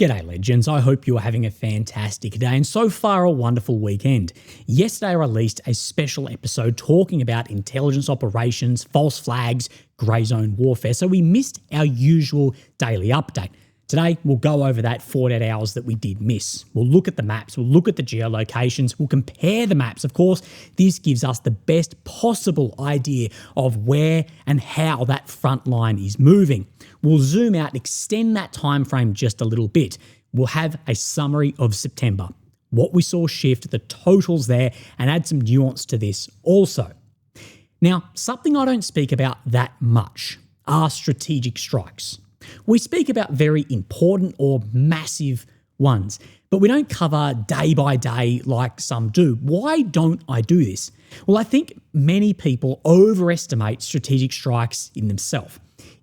G'day legends, I hope you're having a fantastic day and so far a wonderful weekend. Yesterday I released a special episode talking about intelligence operations, false flags, grey zone warfare, so we missed our usual daily update. Today we'll go over that 48 hours that we did miss. We'll look at the maps, we'll look at the geolocations, we'll compare the maps. Of course, this gives us the best possible idea of where and how that front line is moving. We'll zoom out and extend that time frame just a little bit. We'll have a summary of September, what we saw shift, the totals there, and add some nuance to this also. Now, something I don't speak about that much are strategic strikes. We speak about very important or massive ones, but we don't cover day by day like some do. Why don't I do this? Well, I think many people overestimate strategic strikes in themselves.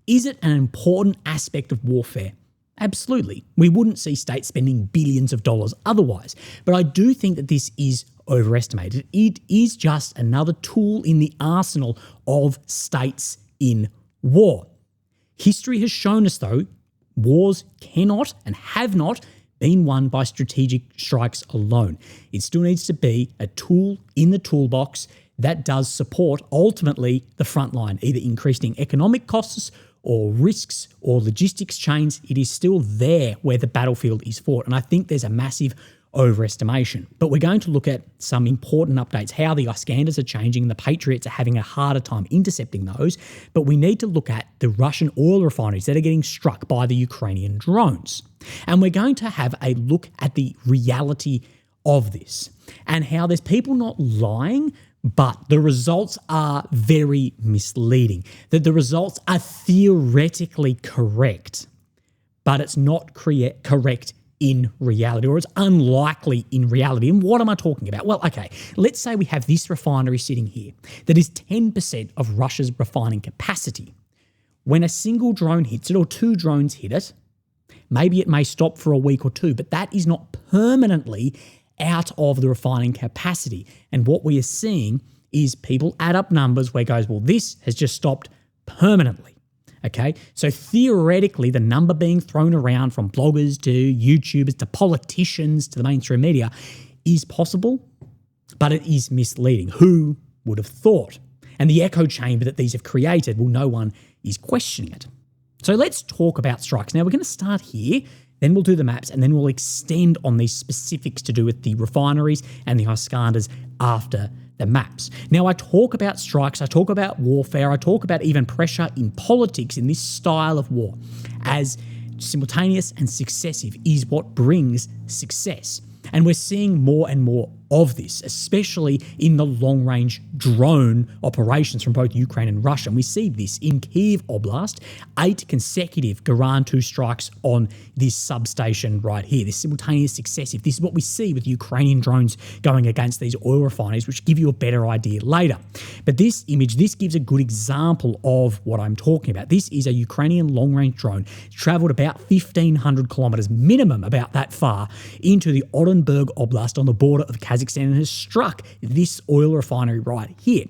Is it an important aspect of warfare? Absolutely. We wouldn't see states spending billions of dollars otherwise, but I do think that this is overestimated. It is just another tool in the arsenal of states in war. History has shown us, though, wars cannot and have not been won by strategic strikes alone. It still needs to be a tool in the toolbox that does support, ultimately, the front line, either increasing economic costs or risks or logistics chains. It is still there where the battlefield is fought. And I think there's a massive overestimation. But we're going to look at some important updates, how the Iskanders are changing, and the Patriots are having a harder time intercepting those. But we need to look at the Russian oil refineries that are getting struck by the Ukrainian drones. And we're going to have a look at the reality of this and how there's people not lying, but the results are very misleading. That the results are theoretically correct, but it's not correct in reality, or it's unlikely in reality. And what am I talking about? Well, okay, let's say we have this refinery sitting here that is 10% of Russia's refining capacity. When a single drone hits it or two drones hit it, maybe it may stop for a week or two, but that is not permanently out of the refining capacity. And what we are seeing is people add up numbers where it goes, well, this has just stopped permanently. Okay, so theoretically, the number being thrown around from bloggers to YouTubers to politicians to the mainstream media is possible, but it is misleading. Who would have thought? And the echo chamber that these have created, well, no one is questioning it. So let's talk about strikes. Now, we're going to start here, then we'll do the maps, and then we'll extend on these specifics to do with the refineries and the Iskanders after the maps. Now, I talk about strikes, I talk about warfare, I talk about even pressure in politics in this style of war, as simultaneous and successive is what brings success. And we're seeing more and more of this, especially in the long-range drone operations from both Ukraine and Russia. And we see this in Kyiv Oblast, 8 consecutive Garan 2 strikes on this substation right here, this simultaneous successive. This is what we see with Ukrainian drones going against these oil refineries, which give you a better idea later. But this image, this gives a good example of what I'm talking about. This is a Ukrainian long-range drone. It's traveled about 1,500 kilometers, minimum about that far, into the Orenburg Oblast on the border of Kazakhstan and has struck this oil refinery right here.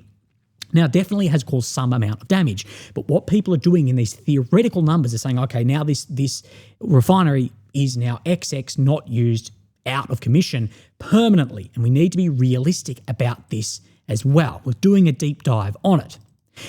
Now, it definitely has caused some amount of damage, but what people are doing in these theoretical numbers is saying, okay, now this refinery is now XX not used, out of commission permanently, and we need to be realistic about this as well. We're doing a deep dive on it.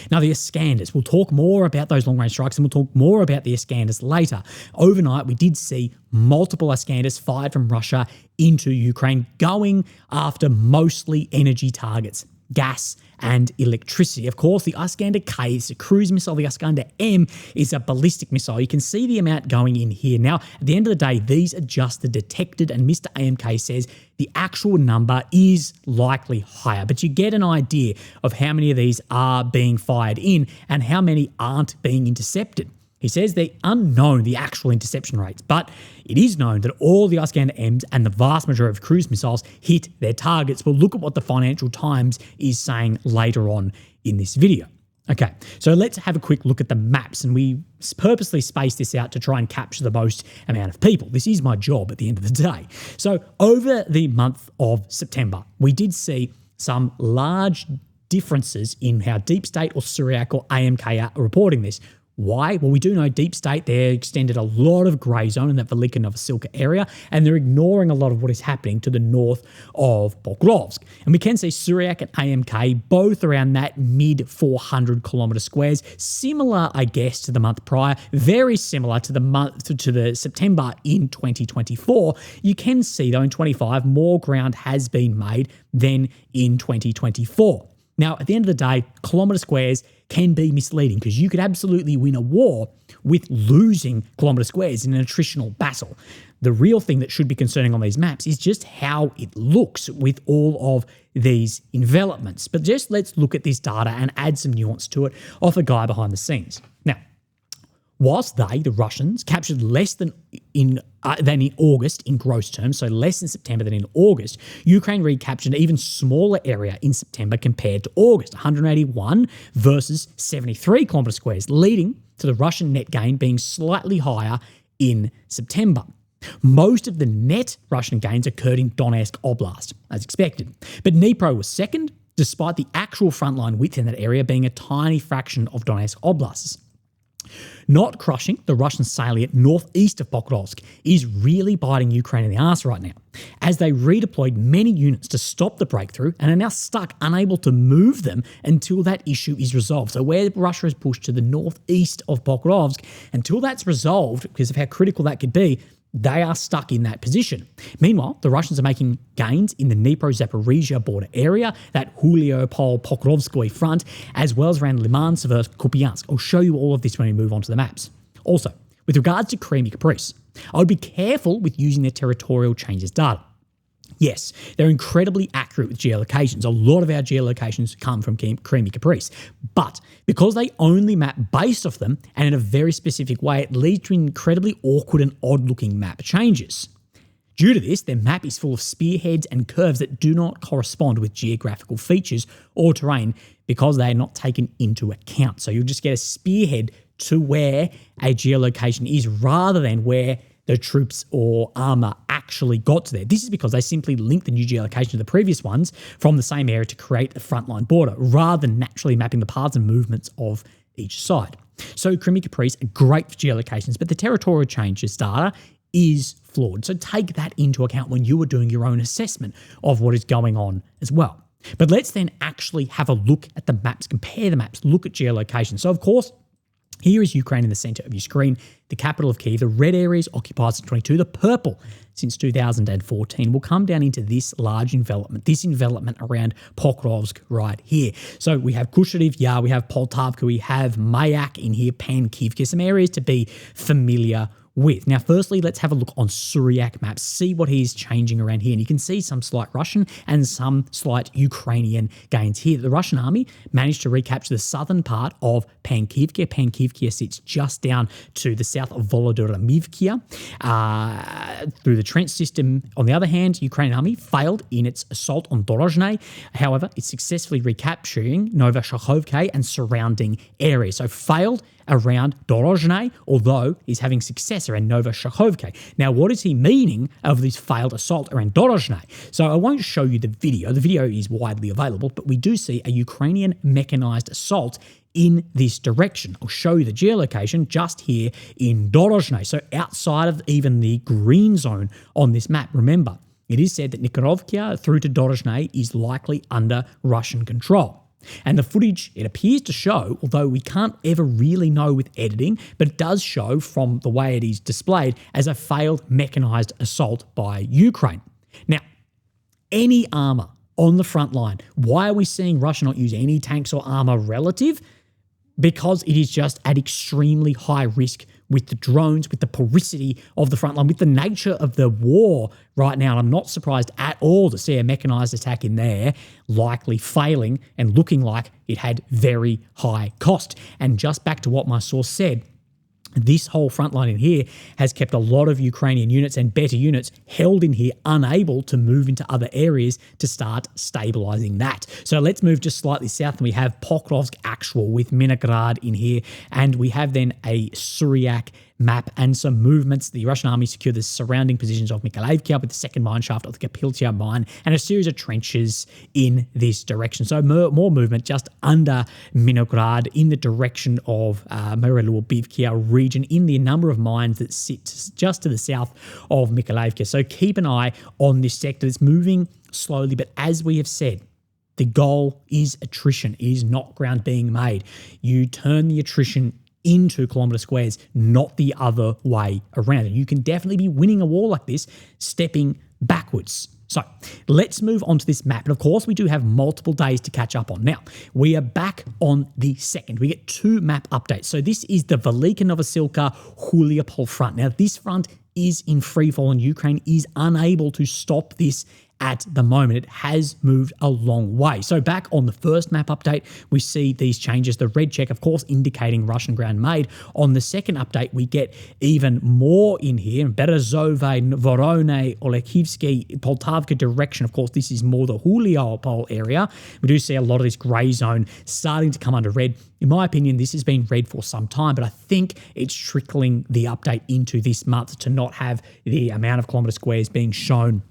Now, the Iskanders, we'll talk more about those long-range strikes and we'll talk more about the Iskanders later. Overnight, we did see multiple Iskanders fired from Russia into Ukraine, going after mostly energy targets, gas and electricity. Of course, the Iskander K is a cruise missile. The Iskander M is a ballistic missile. You can see the amount going in here. Now, at the end of the day, these are just the detected, and Mr. AMK says the actual number is likely higher, but you get an idea of how many of these are being fired in and how many aren't being intercepted. He says they're unknown, the actual interception rates, but it is known that all the Iskander M's and the vast majority of cruise missiles hit their targets. We'll look at what the Financial Times is saying later on in this video. Okay, so let's have a quick look at the maps, and we purposely spaced this out to try and capture the most amount of people. This is my job at the end of the day. So over the month of September, we did see some large differences in how Deep State or Syriac or AMK are reporting this. Why? Well, we do know deep state, they're extended a lot of grey zone in that Velika Novosilka area, and they're ignoring a lot of what is happening to the north of Pokrovsk. And we can see Suryak and AMK both around that mid 400 kilometre squares, similar, I guess, to the month prior, very similar to the September in 2024. You can see, though, in 25, more ground has been made than in 2024. Now, at the end of the day, kilometre squares can be misleading because you could absolutely win a war with losing kilometre squares in an attritional battle. The real thing that should be concerning on these maps is just how it looks with all of these envelopments. But just let's look at this data and add some nuance to it off a guy behind the scenes. Now, whilst the Russians, captured less than in August in gross terms, so less in September than in August, Ukraine recaptured an even smaller area in September compared to August, 181 versus 73 kilometre squares, leading to the Russian net gain being slightly higher in September. Most of the net Russian gains occurred in Donetsk Oblast, as expected. But Dnipro was second, despite the actual frontline width in that area being a tiny fraction of Donetsk Oblast's. Not crushing the Russian salient northeast of Pokrovsk is really biting Ukraine in the arse right now, as they redeployed many units to stop the breakthrough and are now stuck, unable to move them until that issue is resolved. So where Russia is pushed to the northeast of Pokrovsk, until that's resolved, because of how critical that could be, they are stuck in that position. Meanwhile, the Russians are making gains in the Dnipro-Zaporizhia border area, that Huliopol-Pokrovskoy front, as well as around Liman-Seversk-Kupiansk. I'll show you all of this when we move on to the maps. Also, with regards to Crimea Caprice, I would be careful with using their territorial changes data. Yes, they're incredibly accurate with geolocations. A lot of our geolocations come from Crimea Caprice. But because they only map based off them and in a very specific way, it leads to incredibly awkward and odd-looking map changes. Due to this, their map is full of spearheads and curves that do not correspond with geographical features or terrain because they are not taken into account. So you'll just get a spearhead to where a geolocation is rather than where the troops or armour actually got to there. This is because they simply link the new geolocation to the previous ones from the same area to create a frontline border, rather than naturally mapping the paths and movements of each side. So Crimea Caprice are great for geolocations, but the territorial changes data is flawed. So take that into account when you are doing your own assessment of what is going on as well. But let's then actually have a look at the maps, compare the maps, look at geolocation. So of course, here is Ukraine in the centre of your screen, the capital of Kyiv. The red area is occupied since 22. The purple since 2014. We'll come down into this large envelopment, around Pokrovsk right here. So we have Kushativ Yar, we have Poltavka, we have Mayak in here, Pankivka, some areas to be familiar with. Now, firstly, let's have a look on Suryak maps, see what is changing around here. And you can see some slight Russian and some slight Ukrainian gains here. The Russian army managed to recapture the southern part of Pankivka. Pankivka sits just down to the south of Volodymyrivka through the trench system. On the other hand, Ukrainian army failed in its assault on Dorozhny. However, it's successfully recapturing Novoshakovka and surrounding areas. So failed around Dorozhny, although he's having success around Novoshakovka. Now, what is he meaning of this failed assault around Dorozhny? So I won't show you the video. The video is widely available, but we do see a Ukrainian mechanized assault in this direction. I'll show you the geolocation just here in Dorozhny. So outside of even the green zone on this map, remember, it is said that Nikhorovka through to Dorozhny is likely under Russian control. And the footage, it appears to show, although we can't ever really know with editing, but it does show from the way it is displayed as a failed mechanized assault by Ukraine. Now, any armor on the front line, why are we seeing Russia not use any tanks or armor relative? Because it is just at extremely high risk with the drones, with the porosity of the front line, with the nature of the war right now. And I'm not surprised at all to see a mechanized attack in there likely failing and looking like it had very high cost. And just back to what my source said, this whole front line in here has kept a lot of Ukrainian units and better units held in here, unable to move into other areas to start stabilizing that. So let's move just slightly south, and we have Pokrovsk actual with Minograd in here, and we have then a Suryak map and some movements. The Russian army secured the surrounding positions of Mykolaiv with the second mine shaft of the Kapiltia mine and a series of trenches in this direction. So more movement just under Minograd in the direction of Marylubivka region in the number of mines that sit just to the south of Mykolaiv. So keep an eye on this sector. It's moving slowly, but as we have said, the goal is attrition. It is not ground being made. You turn the attrition into kilometre squares, not the other way around. And you can definitely be winning a war like this, stepping backwards. So let's move on to this map. And of course, we do have multiple days to catch up on. Now, we are back on the 2nd. We get 2 map updates. So this is the Velika Novosilka Huliopol front. Now, this front is in freefall and Ukraine is unable to stop this at the moment. It has moved a long way. So back on the first map update, we see these changes. The red check, of course, indicating Russian ground made. On the second update, we get even more in here. Berezove, Vorone, Olekhivsky, Poltavka direction. Of course, this is more the Huliopol area. We do see a lot of this grey zone starting to come under red. In my opinion, this has been red for some time, but I think it's trickling the update into this month to not have the amount of kilometre squares being shown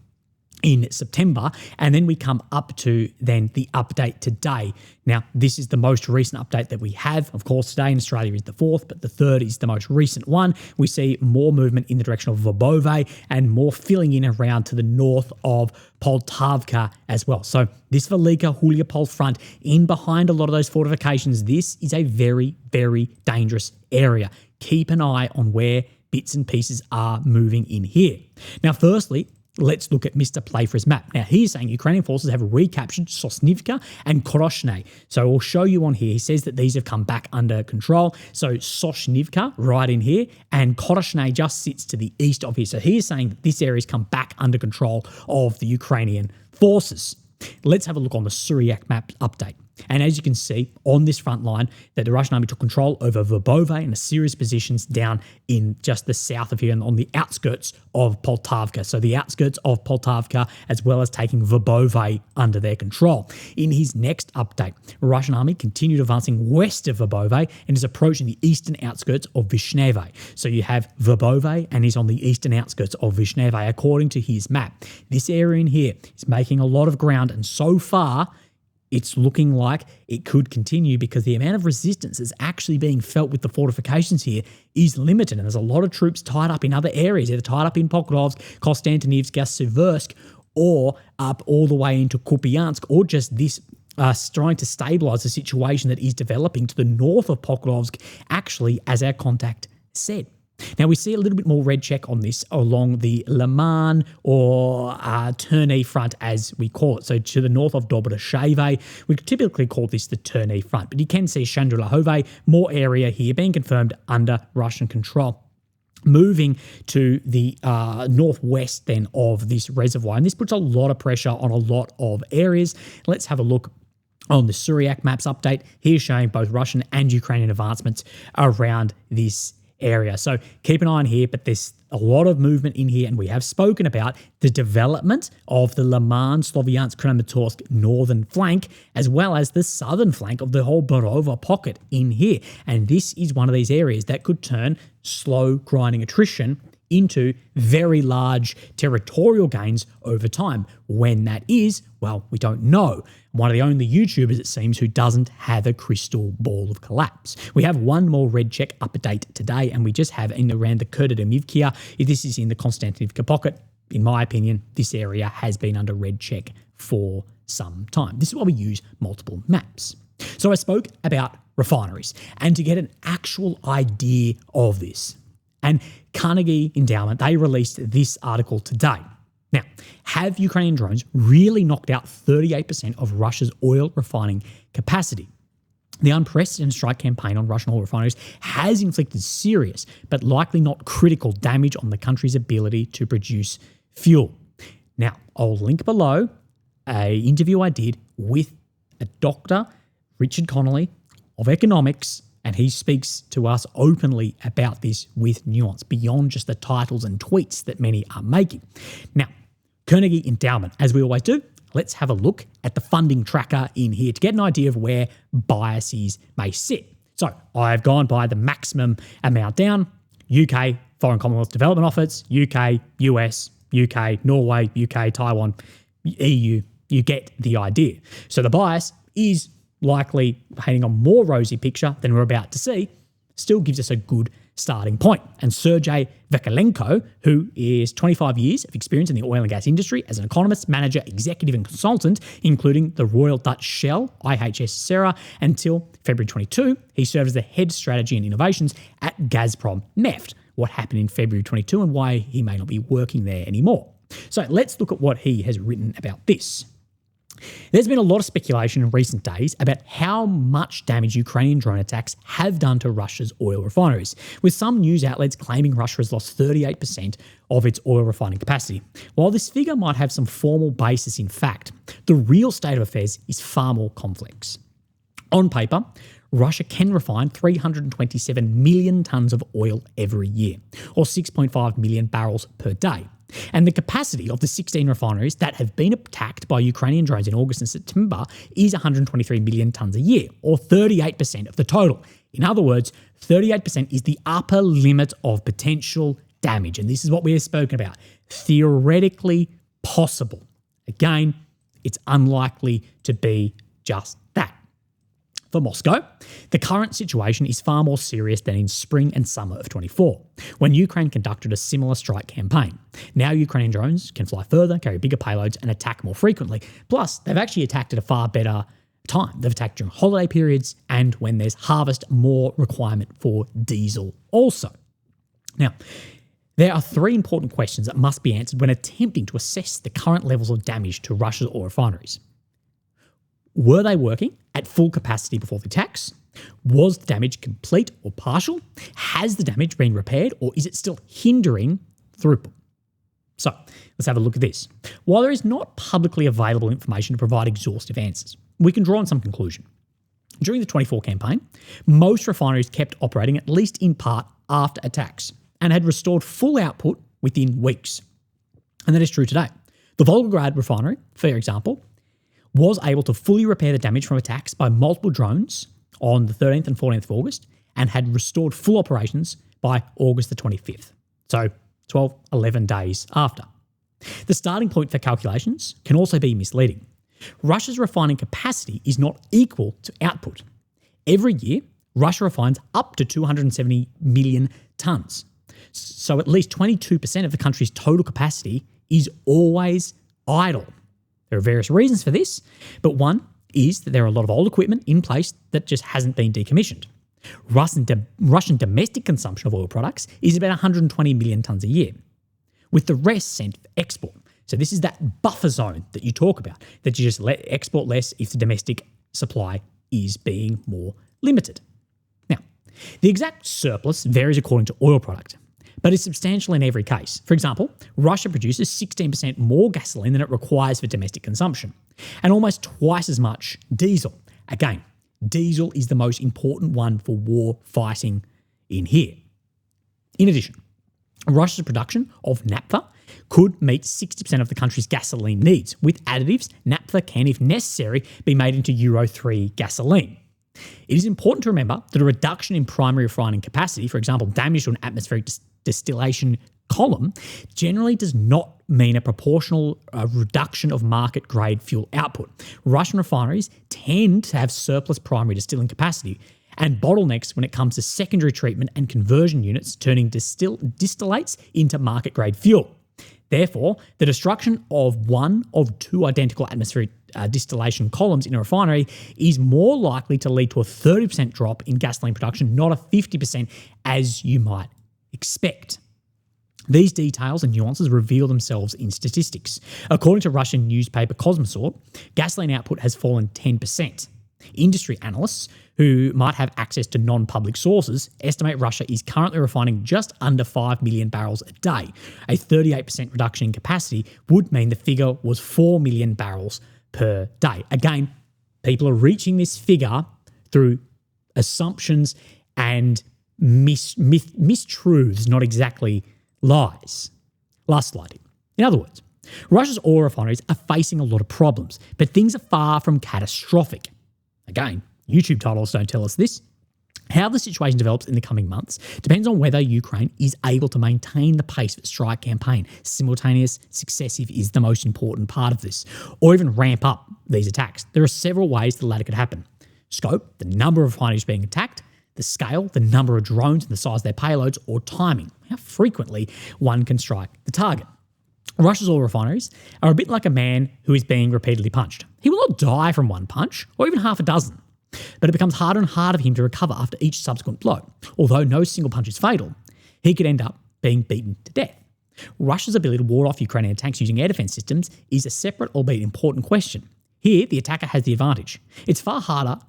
in September. And then we come up to then the update today. Now, this is the most recent update that we have. Of course, today in Australia is the 4th, but the 3rd is the most recent one. We see more movement in the direction of Verbove and more filling in around to the north of Poltavka as well. So this Velika Huliopol front in behind a lot of those fortifications, this is a very, very dangerous area. Keep an eye on where bits and pieces are moving in here. Now, firstly, let's look at Mr. Playfor's map. Now, he's saying Ukrainian forces have recaptured Sosnivka and Koroshne. So I'll show you on here. He says that these have come back under control. So Sosnivka right in here and Koroshne just sits to the east of here. So he is saying that this area has come back under control of the Ukrainian forces. Let's have a look on the Syriac map update. And as you can see on this front line that the Russian army took control over Verbove and a series of positions down in just the south of here and on the outskirts of Poltavka. So the outskirts of Poltavka as well as taking Verbove under their control. In his next update, the Russian army continued advancing west of Verbove and is approaching the eastern outskirts of Vishneve. So you have Verbove and he's on the eastern outskirts of Vishneve according to his map. This area in here is making a lot of ground and so far it's looking like it could continue because the amount of resistance that's actually being felt with the fortifications here is limited. And there's a lot of troops tied up in other areas, either tied up in Pokrovsk, Konstantinivsk, Siversk, or up all the way into Kupiansk, or just this trying to stabilize the situation that is developing to the north of Pokrovsk, actually, as our contact said. Now, we see a little bit more red check on this along the Liman or Terney front, as we call it. So to the north of Dobrasheve, we typically call this the Terney front. But you can see Shandulahove, more area here being confirmed under Russian control. Moving to the northwest then of this reservoir. And this puts a lot of pressure on a lot of areas. Let's have a look on the Syriac maps update. Here showing both Russian and Ukrainian advancements around this area. So keep an eye on here, but there's a lot of movement in here, and we have spoken about the development of the Liman, Sloviansk, Kramatorsk northern flank, as well as the southern flank of the whole Borova pocket in here. And this is one of these areas that could turn slow grinding attrition into very large territorial gains over time. When that is, well, we don't know. One of the only YouTubers, it seems, who doesn't have a crystal ball of collapse. We have one more red check update today, and we just have in around the Kurdidomivkia. This is in the Konstantinivka pocket. In my opinion, this area has been under red check for some time. This is why we use multiple maps. So I spoke about refineries, and to get an actual idea of this, and Carnegie Endowment, they released this article today. Now, have Ukrainian drones really knocked out 38% of Russia's oil refining capacity? The unprecedented strike campaign on Russian oil refineries has inflicted serious, but likely not critical, damage on the country's ability to produce fuel. Now, I'll link below an interview I did with a Dr. Richard Connolly of economics, and he speaks to us openly about this with nuance, beyond just the titles and tweets that many are making. Now, Carnegie Endowment, as we always do, let's have a look at the funding tracker in here to get an idea of where biases may sit. So I've gone by the maximum amount down, UK, Foreign Commonwealth Development Office, UK, US, UK, Norway, UK, Taiwan, EU. You get the idea. So the bias is likely painting a more rosy picture than we're about to see, still gives us a good starting point. And Sergei Vakalenko, who is 25 years of experience in the oil and gas industry as an economist, manager, executive and consultant, including the Royal Dutch Shell, IHS Sarah, until February 22, he served as the head strategy and innovations at Gazprom Neft. What happened in February 22 and why he may not be working there anymore. So let's look at what he has written about this. There's been a lot of speculation in recent days about how much damage Ukrainian drone attacks have done to Russia's oil refineries, with some news outlets claiming Russia has lost 38% of its oil refining capacity. While this figure might have some formal basis in fact, the real state of affairs is far more complex. On paper, Russia can refine 327 million tonnes of oil every year, or 6.5 million barrels per day. And the capacity of the 16 refineries that have been attacked by Ukrainian drones in August and September is 123 million tonnes a year, or 38% of the total. In other words, 38% is the upper limit of potential damage. And this is what we have spoken about. Theoretically possible. Again, it's unlikely to be just that. For Moscow, the current situation is far more serious than in spring and summer of 24, when Ukraine conducted a similar strike campaign. Now Ukrainian drones can fly further, carry bigger payloads and attack more frequently. Plus, they've actually attacked at a far better time. They've attacked during holiday periods and when there's harvest, more requirement for diesel also. Now, there are three important questions that must be answered when attempting to assess the current levels of damage to Russia's oil refineries. Were they working at full capacity before the attacks? Was the damage complete or partial? Has the damage been repaired or is it still hindering throughput? So let's have a look at this. While there is not publicly available information to provide exhaustive answers, we can draw on some conclusion. During the 24 campaign, most refineries kept operating at least in part after attacks and had restored full output within weeks. And that is true today. The Volgograd refinery, for example, was able to fully repair the damage from attacks by multiple drones on the 13th and 14th of August and had restored full operations by August the 25th. So 12, 11 days after. The starting point for calculations can also be misleading. Russia's refining capacity is not equal to output. Every year, Russia refines up to 270 million tonnes. So at least 22% of the country's total capacity is always idle. There are various reasons for this, but one is that there are a lot of old equipment in place that just hasn't been decommissioned. Russian domestic consumption of oil products is about 120 million tonnes a year, with the rest sent for export. So this is that buffer zone that you talk about, that you just let export less if the domestic supply is being more limited. Now, the exact surplus varies according to oil product, but is substantial in every case. For example, Russia produces 16% more gasoline than it requires for domestic consumption, and almost twice as much diesel. Again, diesel is the most important one for war fighting in here. In addition, Russia's production of naphtha could meet 60% of the country's gasoline needs. With additives, naphtha can, if necessary, be made into Euro 3 gasoline. It is important to remember that a reduction in primary refining capacity, for example, damage to an atmospheric distillation column, generally does not mean a proportional reduction of market-grade fuel output. Russian refineries tend to have surplus primary distilling capacity and bottlenecks when it comes to secondary treatment and conversion units turning distillates into market-grade fuel. Therefore, the destruction of one of two identical atmospheric distillation columns in a refinery is more likely to lead to a 30% drop in gasoline production, not a 50% as you might expect. These details and nuances reveal themselves in statistics. According to Russian newspaper Komsomol, gasoline output has fallen 10%. Industry analysts, who might have access to non-public sources, estimate Russia is currently refining just under 5 million barrels a day. A 38% reduction in capacity would mean the figure was 4 million barrels per day. Again, people are reaching this figure through assumptions and mistruths, not exactly lies. Last slide. In other words, Russia's oil refineries are facing a lot of problems, but things are far from catastrophic. Again, YouTube titles don't tell us this. How the situation develops in the coming months depends on whether Ukraine is able to maintain the pace of its strike campaign. Simultaneous, successive is the most important part of this, or even ramp up these attacks. There are several ways the latter could happen. Scope, the number of refineries being attacked, the scale, the number of drones and the size of their payloads, or timing, how frequently one can strike the target. Russia's oil refineries are a bit like a man who is being repeatedly punched. He will not die from one punch, or even half a dozen. But it becomes harder and harder for him to recover after each subsequent blow. Although no single punch is fatal, he could end up being beaten to death. Russia's ability to ward off Ukrainian attacks using air defense systems is a separate, albeit important question. Here, the attacker has the advantage. It's far harder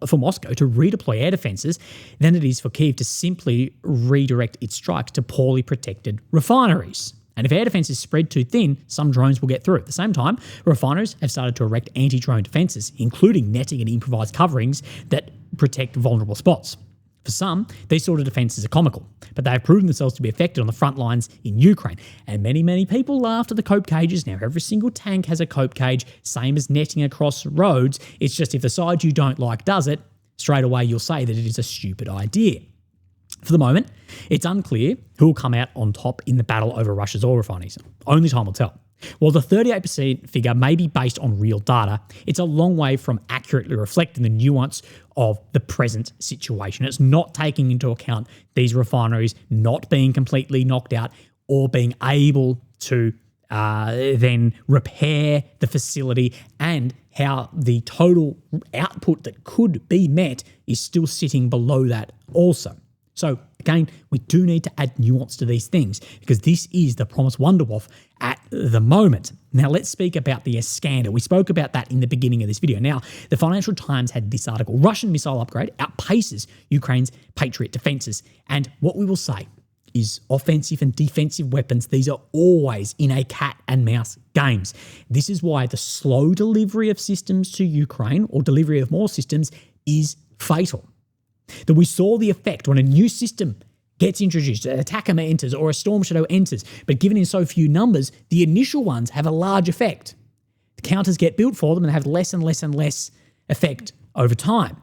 for Moscow to redeploy air defenses than it is for Kyiv to simply redirect its strikes to poorly protected refineries. And if air defence is spread too thin, some drones will get through. At the same time, refineries have started to erect anti-drone defences, including netting and improvised coverings that protect vulnerable spots. For some, these sort of defences are comical, but they have proven themselves to be effective on the front lines in Ukraine. And many people laughed at the cope cages. Now, every single tank has a cope cage, same as netting across roads. It's just if the side you don't like does it, straight away you'll say that it is a stupid idea. For the moment, it's unclear who will come out on top in the battle over Russia's oil refineries. Only time will tell. While the 38% figure may be based on real data, it's a long way from accurately reflecting the nuance of the present situation. It's not taking into account these refineries not being completely knocked out or being able to then repair the facility, and how the total output that could be met is still sitting below that also. So again, we do need to add nuance to these things because this is the promised wonderwolf at the moment. Now let's speak about the Iskander. We spoke about that in the beginning of this video. Now, the Financial Times had this article: Russian missile upgrade outpaces Ukraine's Patriot defences. And what we will say is offensive and defensive weapons, these are always in a cat and mouse games. This is why the slow delivery of systems to Ukraine, or delivery of more systems, is fatal. That we saw the effect when a new system gets introduced, an attacker enters or a Storm Shadow enters, but given in so few numbers, the initial ones have a large effect. The counters get built for them and have less and less and less effect over time.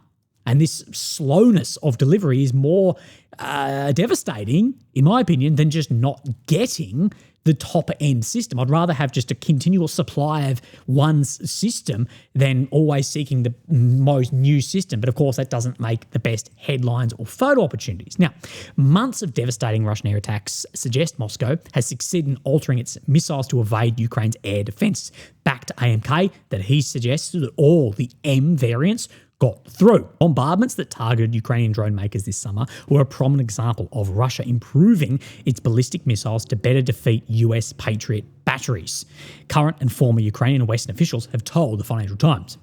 And this slowness of delivery is more devastating, in my opinion, than just not getting the top end system. I'd rather have just a continual supply of one system than always seeking the most new system. But of course, that doesn't make the best headlines or photo opportunities. Now, months of devastating Russian air attacks suggest Moscow has succeeded in altering its missiles to evade Ukraine's air defences. Back to AMK, that he suggested that all the M variants got through. Bombardments that targeted Ukrainian drone makers this summer were a prominent example of Russia improving its ballistic missiles to better defeat US Patriot batteries. Current and former Ukrainian and Western officials have told the Financial Times.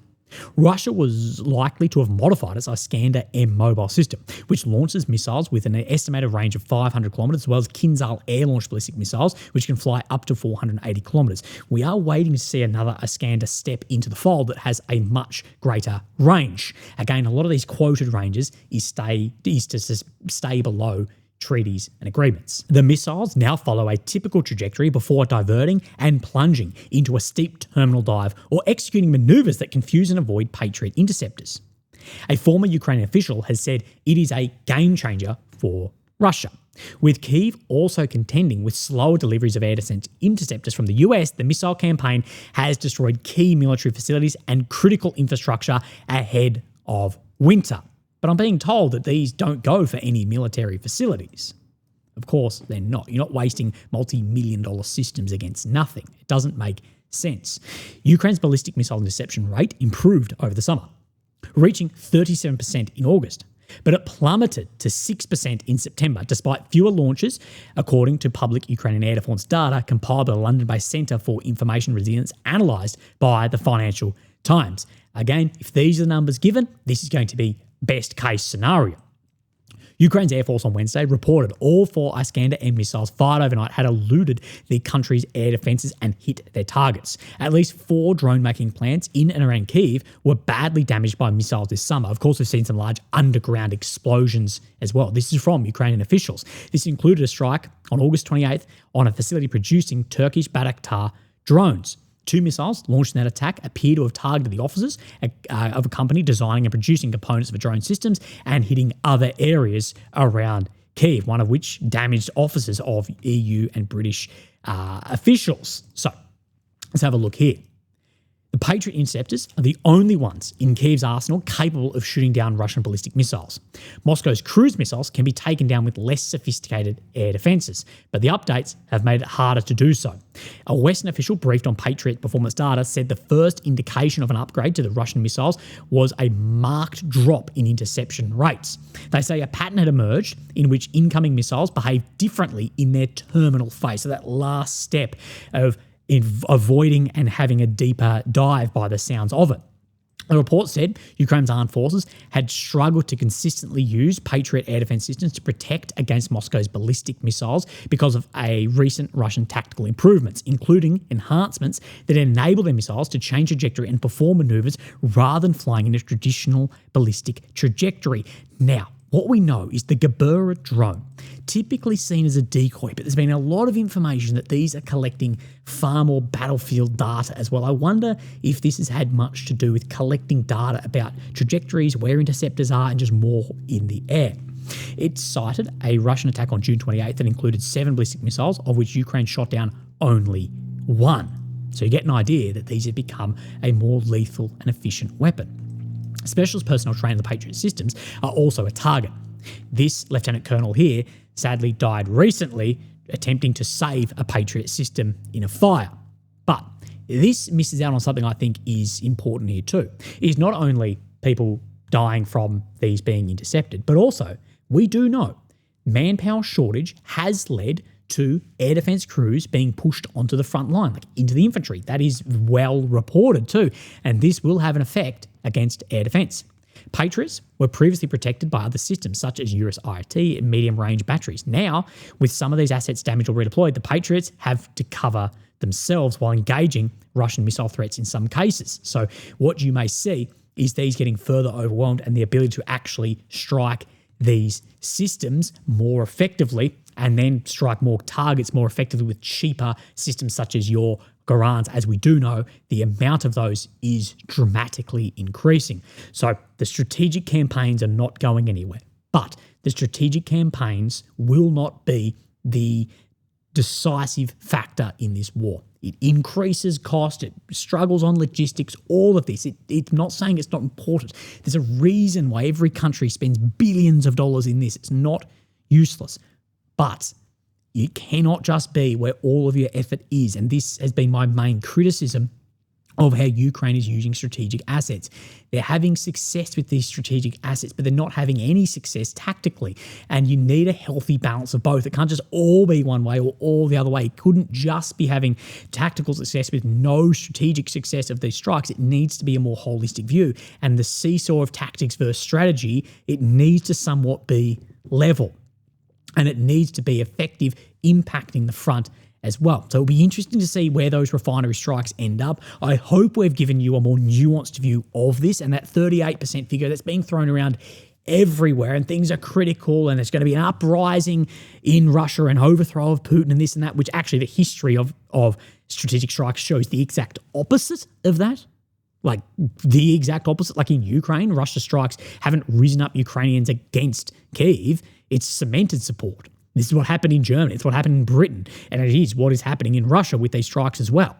Russia was likely to have modified its Iskander M mobile system, which launches missiles with an estimated range of 500 kilometres, as well as Kinzhal air-launched ballistic missiles, which can fly up to 480 kilometres. We are waiting to see another Iskander step into the fold that has a much greater range. Again, a lot of these quoted ranges is to stay below treaties and agreements. The missiles now follow a typical trajectory before diverting and plunging into a steep terminal dive or executing maneuvers that confuse and avoid Patriot interceptors. A former Ukrainian official has said it is a game changer for Russia. With Kyiv also contending with slower deliveries of air defense interceptors from the US, the missile campaign has destroyed key military facilities and critical infrastructure ahead of winter. But I'm being told that these don't go for any military facilities. Of course, they're not. You're not wasting multi-million-dollar systems against nothing. It doesn't make sense. Ukraine's ballistic missile interception rate improved over the summer, reaching 37% in August. But it plummeted to 6% in September, despite fewer launches, according to public Ukrainian air defense data compiled by the London-based Centre for Information Resilience, analysed by the Financial Times. Again, if these are the numbers given, this is going to be best case scenario. Ukraine's Air Force on Wednesday reported all 4 Iskander M missiles fired overnight had eluded the country's air defences and hit their targets. At least 4 drone-making plants in and around Kyiv were badly damaged by missiles this summer. Of course, we've seen some large underground explosions as well. This is from Ukrainian officials. This included a strike on August 28th on a facility producing Turkish Bayraktar drones. 2 missiles launched in that attack appear to have targeted the officers of a company designing and producing components for drone systems and hitting other areas around Kyiv, one of which damaged offices of EU and British officials. So let's have a look here. The Patriot interceptors are the only ones in Kyiv's arsenal capable of shooting down Russian ballistic missiles. Moscow's cruise missiles can be taken down with less sophisticated air defences, but the updates have made it harder to do so. A Western official briefed on Patriot performance data said the first indication of an upgrade to the Russian missiles was a marked drop in interception rates. They say a pattern had emerged in which incoming missiles behave differently in their terminal phase, so that last step of avoiding and having a deeper dive by the sounds of it. The report said Ukraine's armed forces had struggled to consistently use Patriot air defense systems to protect against Moscow's ballistic missiles because of a recent Russian tactical improvements, including enhancements that enable their missiles to change trajectory and perform maneuvers rather than flying in a traditional ballistic trajectory. Now, what we know is the Gebura drone, typically seen as a decoy, but there's been a lot of information that these are collecting far more battlefield data as well. I wonder if this has had much to do with collecting data about trajectories, where interceptors are, and just more in the air. It cited a Russian attack on June 28th that included 7 ballistic missiles, of which Ukraine shot down only 1. So you get an idea that these have become a more lethal and efficient weapon. Specialist personnel trained in the Patriot systems are also a target. This Lieutenant Colonel here sadly died recently attempting to save a Patriot system in a fire. But this misses out on something I think is important here too. It is not only people dying from these being intercepted, but also we do know manpower shortage has led to air defense crews being pushed onto the front line, like into the infantry. That is well reported too, and this will have an effect against air defense. Patriots were previously protected by other systems such as Urus IRT and medium-range batteries. Now, with some of these assets damaged or redeployed, the Patriots have to cover themselves while engaging Russian missile threats in some cases. So what you may see is these getting further overwhelmed and the ability to actually strike these systems more effectively and then strike more targets more effectively with cheaper systems such as your Garans. As we do know, the amount of those is dramatically increasing. So the strategic campaigns are not going anywhere, but the strategic campaigns will not be the decisive factor in this war. It increases cost, it struggles on logistics, all of this. It's not saying it's not important. There's a reason why every country spends billions of dollars in this. It's not useless. But it cannot just be where all of your effort is. And this has been my main criticism of how Ukraine is using strategic assets. They're having success with these strategic assets, but they're not having any success tactically. And you need a healthy balance of both. It can't just all be one way or all the other way. It couldn't just be having tactical success with no strategic success of these strikes. It needs to be a more holistic view. And the seesaw of tactics versus strategy, it needs to somewhat be level. And it needs to be effective, impacting the front as well. So it'll be interesting to see where those refinery strikes end up. I hope we've given you a more nuanced view of this, and that 38% figure that's being thrown around everywhere, and things are critical, and there's going to be an uprising in Russia and overthrow of Putin and this and that, which actually the history of strategic strikes shows the exact opposite of that. Like the exact opposite. Like in Ukraine, Russia strikes haven't risen up Ukrainians against Kyiv. It's cemented support. This is what happened in Germany. It's what happened in Britain. And it is what is happening in Russia with these strikes as well.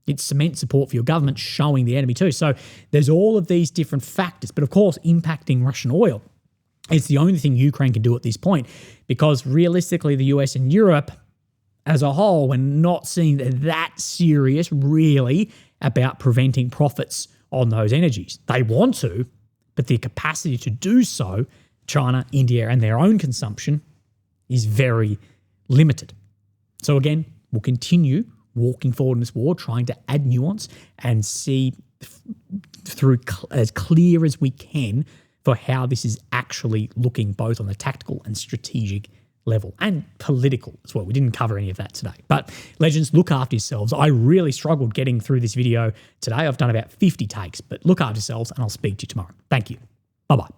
It's cement support for your government showing the enemy too. So there's all of these different factors. But of course, impacting Russian oil, it's the only thing Ukraine can do at this point, because realistically, the US and Europe as a whole, we're not seeing that serious really about preventing profits on those energies. They want to, but the capacity to do so, China, India, and their own consumption is very limited. So again, we'll continue walking forward in this war, trying to add nuance and see through as clear as we can for how this is actually looking both on the tactical and strategic level and political as well. We didn't cover any of that today. But legends, look after yourselves. I really struggled getting through this video today. I've done about 50 takes, but look after yourselves and I'll speak to you tomorrow. Thank you. Bye-bye.